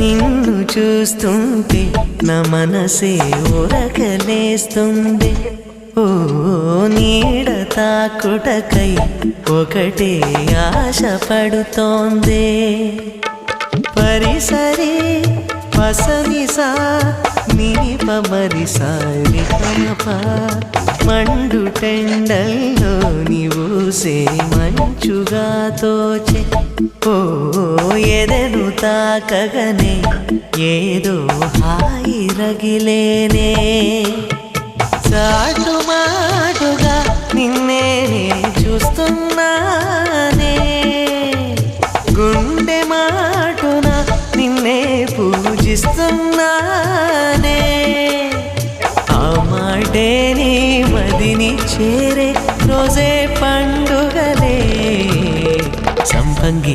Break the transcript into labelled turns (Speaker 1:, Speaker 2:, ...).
Speaker 1: నిన్ను చూస్తుంటే నా మనసే ఉరకలేస్తుంది ఓ నీడ తాకుటకై ఒకటే ఆశ పడుతోంది పరిసరి పసనిసా నీ పమరిసా నిపమప మండు టెండల్లో నీవూసే మంచుగా తోచే ఓ ఎదను తాకగనే ఏదో హాయి రగిలేనే చాటు మాటుగా నిన్నే చూస్తున్నా